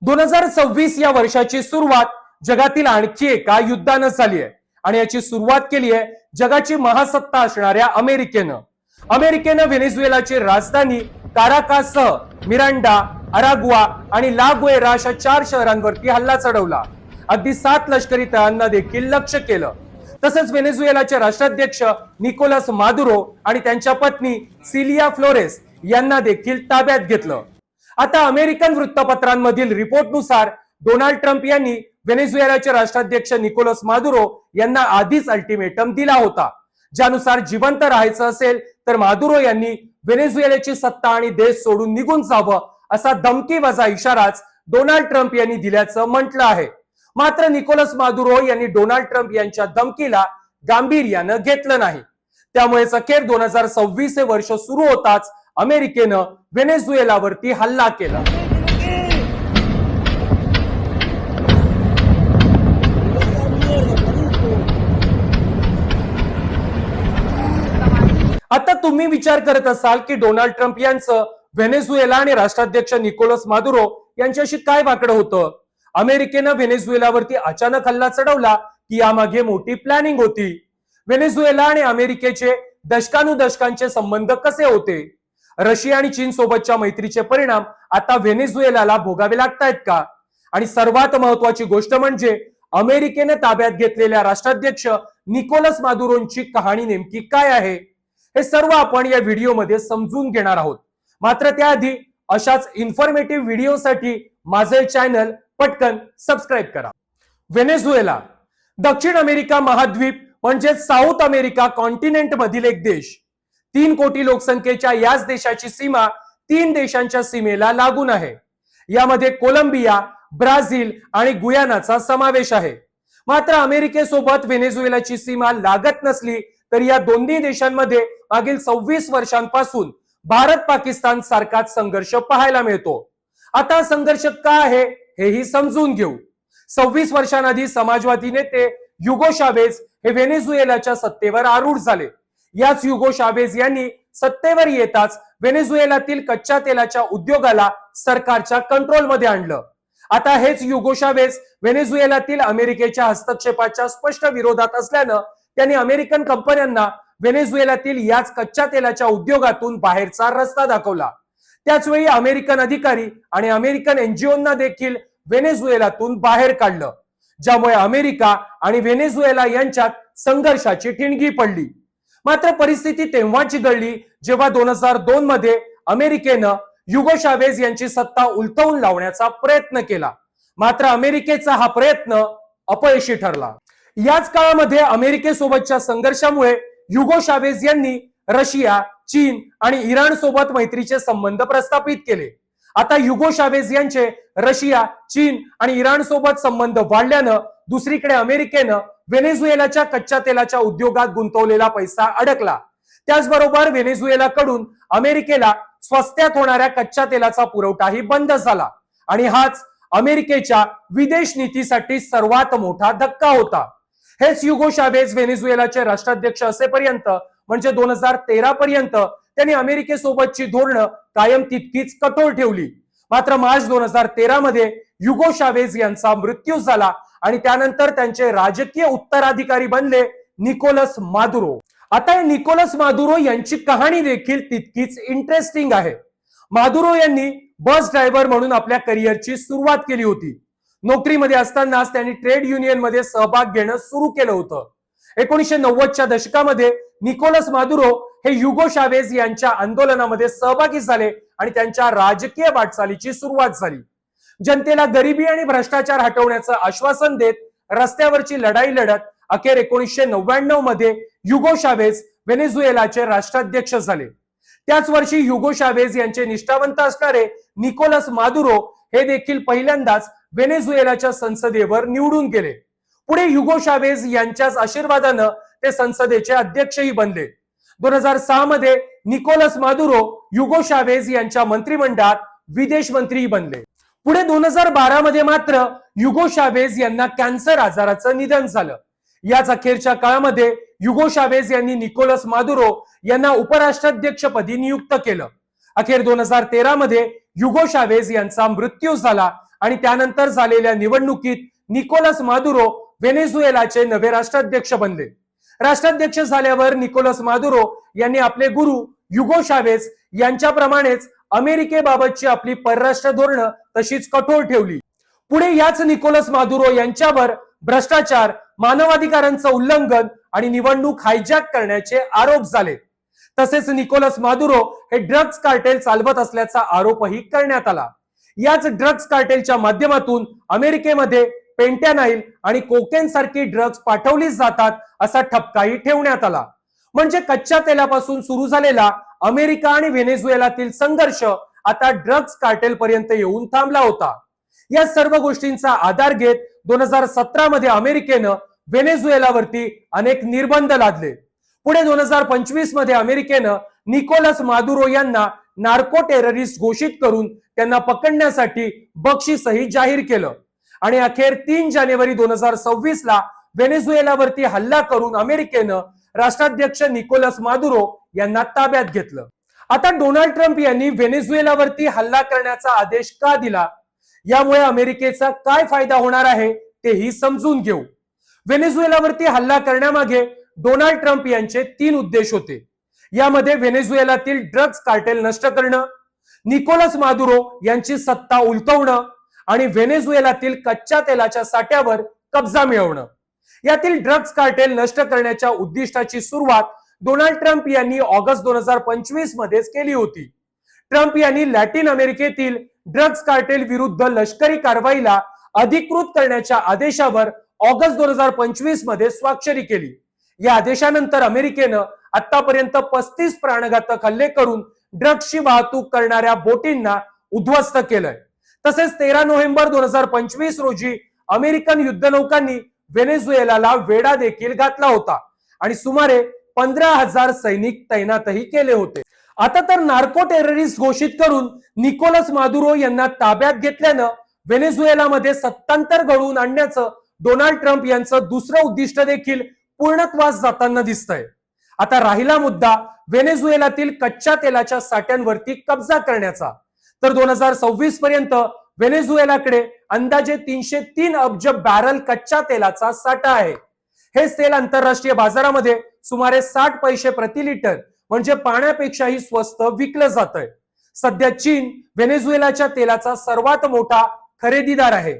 2026 या वर्षाची सुरुवात जगातील आणखी एका युद्धानं झाली आहे आणि याची सुरुवात केली आहे जगाची महासत्ता असणाऱ्या अमेरिकेनं व्हेनेझुएलाची राजधानी काराकाससह मिरांडा, अराग्वा आणि ला गुएरा अशा 4 शहरांवरती हल्ला चढवला. अगदी 7 लष्करी तळांना देखील लक्ष्य केलं. तसंच व्हेनेझुएलाचे राष्ट्राध्यक्ष निकोलस मादुरो आणि त्यांच्या पत्नी सिलिया फ्लोरेस यांना देखील ताब्यात घेतलं. आता अमेरिकन वृत्तपत्रांमधील रिपोर्टनुसार डोनाल्ड ट्रम्प यांनी व्हेनेझुएलाचे राष्ट्राध्यक्ष निकोलस मादुरो यांना आधीच अल्टिमेटम दिला होता, ज्यानुसार जिवंत राहायचं असेल तर मादुरो यांनी व्हेनेझुएलाची सत्ता आणि देश सोडून निघून जावं असा धमकीवजा इशाराच डोनाल्ड ट्रम्प यांनी दिल्याचं म्हटलं आहे. मात्र निकोलस मादुरो यांनी डोनाल्ड ट्रम्प यांच्या धमकीला गांभीर्यानं घेतलं नाही. त्यामुळेच अखेर 2026 हे वर्ष सुरू होताच अमेरिकेनं व्हेनेझुएलावरती हल्ला केला. आता तुम्ही विचार करत असाल की डोनाल्ड ट्रम्प यांचं व्हेनेझुएला आणि राष्ट्राध्यक्ष निकोलस मादुरो यांच्याशी काय वाकडं होतं? अमेरिकेनं व्हेनेझुएलावरती अचानक हल्ला चढवला की यामागे मोठी प्लॅनिंग होती? व्हेनेझुएला आणि अमेरिकेचे दशकानुदशकांचे संबंध कसे होते? रशिया आणि चीन सोबतच्या मैत्रीचे परिणाम आता व्हेनेझुएलाला भोगावे लागतायत का? आणि सर्वात महत्वाची गोष्ट म्हणजे अमेरिकेने ताब्यात घेतलेल्या राष्ट्राध्यक्ष निकोलस मादुरोंची कहाणी नेमकी काय आहे, हे सर्व आपण या व्हिडिओमध्ये समजून घेणार आहोत. मात्र त्याआधी अशाच इन्फॉर्मेटिव्ह व्हिडिओसाठी माझे चॅनल पटकन सबस्क्राईब करा. व्हेनेझुएला दक्षिण अमेरिका महाद्वीप म्हणजे साऊथ अमेरिका कॉन्टिनेंट मधील एक देश. 3 कोटी लोकसंख्येच्या याच देशाची सीमा 3 देशांच्या सीमेला लागून आहे. यामध्ये कोलंबिया, ब्राझील आणि गुयानाचा समावेश आहे. मात्र अमेरिकेसोबत व्हेनेझुएलाची सीमा लागत नसली तरी या दोन्ही देशांमध्ये मागील 26 वर्षांपासून भारत पाकिस्तान सारखाच संघर्ष पाहायला मिळतो. आता संघर्ष का आहे हेही समजून घेऊ. 26 वर्षांआधी समाजवादी नेते युगो शावेज हे व्हेनेझुएलाच्या सत्तेवर आरूढ झाले. याच युगो शावेज यांनी सत्तेवर येताच व्हेनेझुएलातील कच्च्या तेलाच्या उद्योगाला सरकारच्या कंट्रोलमध्ये आणलं. आता हेच युगो शावेज व्हेनेझुएलातील अमेरिकेच्या हस्तक्षेपाच्या स्पष्ट विरोधात असल्यानं त्यांनी अमेरिकन कंपन्यांना व्हेनेझुएलातील याच कच्च्या तेलाच्या उद्योगातून बाहेरचा रस्ता दाखवला. त्याच वेळी अमेरिकन अधिकारी आणि अमेरिकन एनजीओंना देखील व्हेनेझुएलातून बाहेर काढलं, ज्यामुळे अमेरिका आणि व्हेनेझुएला यांच्यात संघर्षाची ठिणगी पडली. मात्र परिस्थिती तेव्हाची घडली जेव्हा 2002 मध्ये अमेरिकेनं युगो शावेज यांची सत्ता उलटवून लावण्याचा प्रयत्न केला. मात्र अमेरिकेचा हा प्रयत्न अपयशी ठरला. याच काळामध्ये अमेरिकेसोबतच्या संघर्षामुळे युगो शावेज यांनी रशिया, चीन आणि इराण सोबत मैत्रीचे संबंध प्रस्थापित केले. आता युगो शावेज यांचे रशिया, चीन आणि इराण सोबत संबंध वाढल्यानं दुसरीकडे अमेरिकेनं व्हेनेझुएलाच्या कच्च्या तेलाच्या उद्योगात गुंतवलेला पैसा अडकला. त्याचबरोबर व्हेनेझुएलाकडून अमेरिकेला स्वस्त्यात होणाऱ्या कच्च्या तेलाचा पुरवठाही बंद झाला आणि हाच अमेरिकेच्या विदेश नीतीसाठी सर्वात मोठा धक्का होता. हेच युगो शावेज व्हेनेझुएलाचे राष्ट्राध्यक्ष असेपर्यंत म्हणजे 2013 पर्यंत त्यांनी अमेरिकेसोबतची धोरणं कायम तितकीच कठोर ठेवली. मात्र मार्च 2013 मध्ये युगो शावेज यांचा मृत्यू झाला आणि त्यानंतर त्यांचे राजकीय उत्तराधिकारी बनले निकोलस मादुरो. आता या निकोलस मादुरो यांची कहाणी देखील तितकीच इंटरेस्टिंग आहे. मादुरो यांनी बस ड्रायव्हर म्हणून आपल्या करिअरची सुरुवात केली होती. नोकरीमध्ये असतानाच त्यांनी ट्रेड युनियन मध्ये सहभाग घेणं सुरू केलं होतं. 1990च्या दशकामध्ये निकोलस मादुरो हे युगो शावेज यांच्या आंदोलनामध्ये सहभागी झाले आणि त्यांच्या राजकीय वाटचालीची सुरुवात झाली. जनतेला गरिबी आणि भ्रष्टाचार हटवण्याचं आश्वासन देत रस्त्यावरची लढाई लढत अखेर 1999 मध्ये युगो शावेज व्हेनेझुएलाचे राष्ट्राध्यक्ष झाले. त्याच वर्षी युगो शावेज यांचे निष्ठावंत असणारे निकोलस मादुरो हे देखील पहिल्यांदाच व्हेनेझुएलाच्या संसदेवर निवडून गेले. पुढे युगो शावेज यांच्याच आशीर्वादानं ते संसदेचे अध्यक्षही बनले. 2006 मध्ये निकोलस मादुरो युगो शावेज यांच्या मंत्रिमंडळात विदेश मंत्री बनले. पुढे 2012 मध्ये मात्र युगो शावेज यांना कॅन्सर आजाराचं निधन झालं. याच अखेरच्या काळामध्ये युगो शावेज यांनी निकोलस मादुरो यांना उपराष्ट्राध्यक्षपदी नियुक्त केलं. अखेर 2013 मध्ये युगो शावेज यांचा मृत्यू झाला आणि त्यानंतर झालेल्या निवडणुकीत निकोलस मादुरो व्हेनेझुएलाचे नवे राष्ट्राध्यक्ष बनले. राष्ट्राध्यक्ष झाल्यावर निकोलस मादुरो यांनी आपले गुरु युगो शावेज यांच्याप्रमाणेच अमेरिकेबाबतची आपली परराष्ट्र धोरणं तशीच कठोर ठेवली. पुढे याच निकोलस मादुरो यांच्यावर भ्रष्टाचार, मानवाधिकारांचं उल्लंघन आणि निवडणूक हायजॅक करण्याचे आरोप झाले. तसेच निकोलस मादुरो हे ड्रग्ज कार्टेल चालवत असल्याचा आरोपही करण्यात आला. याच ड्रग्ज कार्टेलच्या माध्यमातून अमेरिकेमध्ये पेंटॅनाइल आणि कोकेन सारखी ड्रग्ज पाठवली जातात असा ठपकाही ठेवण्यात आला. म्हणजे कच्च्या तेलापासून सुरू झालेला अमेरिका आणि व्हेनेझुएलातील संघर्ष आता ड्रग्ज कार्टेल पर्यंत येऊन थांबला होता. या सर्व गोष्टींचा आधार घेत 2017 मध्ये अमेरिकेनं व्हेनेझुएलावरती अनेक निर्बंध लादले. पुढे 2025 मध्ये अमेरिकेनं निकोलस मादुरो यांना नार्को टेररिस्ट घोषित करून त्यांना पकडण्यासाठी बक्षीसही जाहीर केलं. आणि अखेर 3 जानेवारी 2026 ला व्हेनेझुएलावरती हल्ला करून अमेरिकेनं राष्ट्राध्यक्ष निकोलस मादुरो यांना ताब्यात घेतलं. आता डोनाल्ड ट्रम्प यांनी व्हेनेझुएलावरती हल्ला करण्याचा आदेश का दिला, यामुळे अमेरिकेचा काय फायदा होणार आहे तेही समजून घेऊ. व्हेनेझुएलावरती हल्ला करण्यामागे डोनाल्ड ट्रम्प यांचे 3 उद्देश होते. यामध्ये व्हेनेझुएलातील ड्रग्ज कार्टेल नष्ट करणं, निकोलस मादुरो यांची सत्ता उलथवणं आणि व्हेनेझुएलातील कच्च्या तेलाच्या साठ्यावर कब्जा मिळवणं. यातील ड्रग्ज कार्टेल नष्ट करण्याच्या उद्दिष्टाची सुरुवात डोनाल्ड ट्रम्प यांनी ऑगस्ट 2025 मध्येच केली होती. ट्रम्प यांनी लॅटिन अमेरिकेतील ड्रग्ज कार्टेल विरुद्ध लष्करी कारवाईला अधिकृत करण्याच्या आदेशावर ऑगस्ट 2025 मध्ये स्वाक्षरी केली. या आदेशानंतर अमेरिकेनं आतापर्यंत 35 प्राणघातक हल्ले करून ड्रग्जची वाहतूक करणाऱ्या बोटींना उद्ध्वस्त केलंय. तसेच 13 नोव्हेंबर 2025 रोजी अमेरिकन युद्धनौकांनी व्हेनेझुएलाला वेढा देखील घातला होता आणि सुमारे 15,000 सैनिक तैनातही केले होते. आता तर नार्को टेररिस्ट घोषित करून निकोलस मादुरो यांना ताब्यात घेतल्यानं व्हेनेझुएलामध्ये सत्तांतर घडवून आणण्याचं डोनाल्ड ट्रम्प यांचं दुसरं उद्दिष्ट देखील पूर्णत्वास जाताना दिसतंय. आता राहिला मुद्दा व्हेनेझुएलातील कच्च्या तेलाच्या साठ्यांवरती कब्जा करण्याचा. तर 2026 पर्यंत व्हेनेझुएलाकडे अंदाजे 303 अब्ज बॅरल कच्च्या तेलाचा साठा आहे. हे तेल आंतरराष्ट्रीय बाजारामध्ये सुमारे 60 पैसे प्रति लिटर म्हणजे पाण्यापेक्षाही स्वस्त विकलं जातंय. सध्या चीन व्हेनेझुएलाच्या तेलाचा सर्वात मोठा खरेदीदार आहे.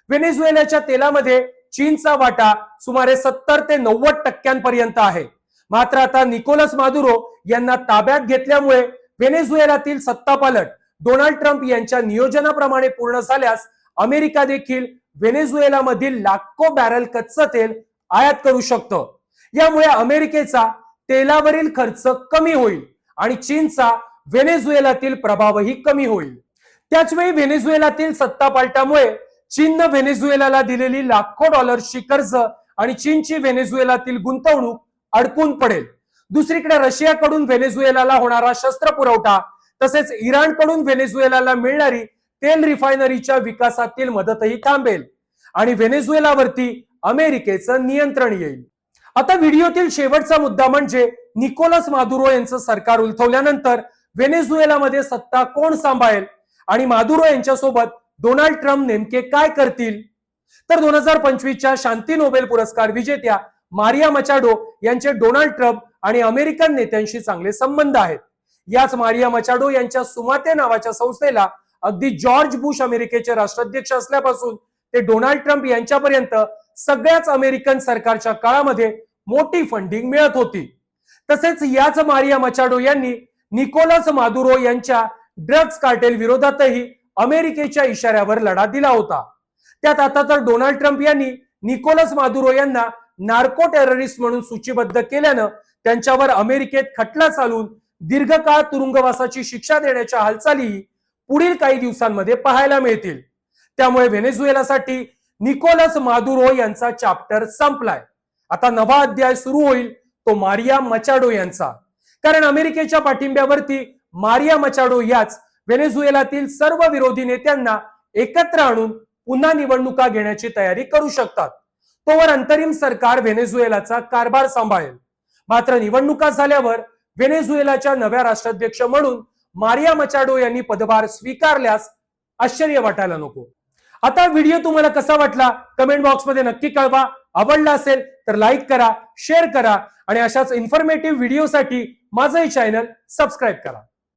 व्हेनेझुएलाच्या तेलामध्ये चीनचा वाटा सुमारे 70 ते 90% आहे. मात्र आता निकोलस मादुरो यांना ताब्यात घेतल्यामुळे व्हेनेझुएलातील सत्तापालट डोनाल्ड ट्रम्प यांच्या नियोजनाप्रमाणे पूर्ण झाल्यास अमेरिका देखील व्हेनेझुएलामधील लाखो बॅरल कच्चं तेल आयात करू शकतं. यामुळे अमेरिकेचा तेलावरील खर्च कमी होईल आणि चीनचा व्हेनेझुएलातील प्रभावही कमी होईल. त्याचवेळी व्हेनेझुएलातील सत्तापालटामुळे चीननं व्हेनेझुएलाला दिलेली लाखो डॉलर्सची कर्ज आणि चीनची व्हेनेझुएलातील गुंतवणूक अडकून पडेल. दुसरीकडे रशियाकडून व्हेनेझुएलाला होणारा शस्त्र पुरवठा तसेच इराणकडून व्हेनेझुएलाला मिळणारी तेल रिफायनरीच्या विकासातील मदतही थांबेल आणि व्हेनेझुएलावरती अमेरिकेचं नियंत्रण येईल. आता व्हिडिओतील शेवटचा मुद्दा म्हणजे निकोलस मादुरो यांचं सरकार उलथवल्यानंतर व्हेनेझुएलामध्ये सत्ता कोण सांभाळेल आणि मादुरो यांच्यासोबत डोनाल्ड ट्रम्प नेमके काय करतील. तर 2025च्या शांती नोबेल पुरस्कार विजेत्या मारिया मचाडो यांचे डोनाल्ड ट्रम्प आणि अमेरिकन नेत्यांशी चांगले संबंध आहेत. याच मारिया मचाडो यांच्या सुमाते नावाच्या संस्थेला अगदी जॉर्ज बुश अमेरिकेचे राष्ट्राध्यक्ष असल्यापासून ते डोनाल्ड ट्रम्प यांच्यापर्यंत सगळ्याच अमेरिकन सरकारच्या काळामध्ये मोठी फंडिंग मिळत होती. तसेच याच मारिया मचाडो यांनी निकोलस मादुरो यांच्या ड्रग्ज कार्टेल विरोधातही अमेरिकेच्या इशाऱ्यावर लढा दिला होता. त्यात आता तर डोनाल्ड ट्रम्प यांनी निकोलस मादुरो यांना नार्को टेररिस्ट म्हणून सूचीबद्ध केल्यानं त्यांच्यावर अमेरिकेत खटला चालून दीर्घकाळ तुरुंगवासाची शिक्षा देण्याच्या हालचाली पुढील काही दिवसांमध्ये पाहायला मिळतील. त्यामुळे व्हेनेझुएलासाठी निकोलस मादुरो यांचा चॅप्टर संपलाय. आता नवा अध्याय सुरू होईल तो मारिया मचाडो यांचा. कारण अमेरिकेच्या पाठिंब्यावरती मारिया मचाडो याच व्हेनेझुएलातील सर्व विरोधी नेत्यांना एकत्र आणून पुन्हा निवडणुका घेण्याची तयारी करू शकतात. तोवर अंतरिम सरकार व्हेनेझुएलाचा कारभार सांभाळेल. मात्र निवडणुका झाल्यावर व्हेनेझुएलाच्या नव्या राष्ट्राध्यक्ष म्हणून मारिया मचाडो यांनी पदभार स्वीकारल्यास आश्चर्य वाटायला नको. आता व्हिडिओ तुम्हाला कसा वाटला कमेंट बॉक्समध्ये नक्की कळवा. आवडला असेल तर लाईक करा, शेअर करा आणि अशाच इन्फॉर्मेटिव्ह व्हिडिओसाठी माझं हे चॅनल सबस्क्राईब करा.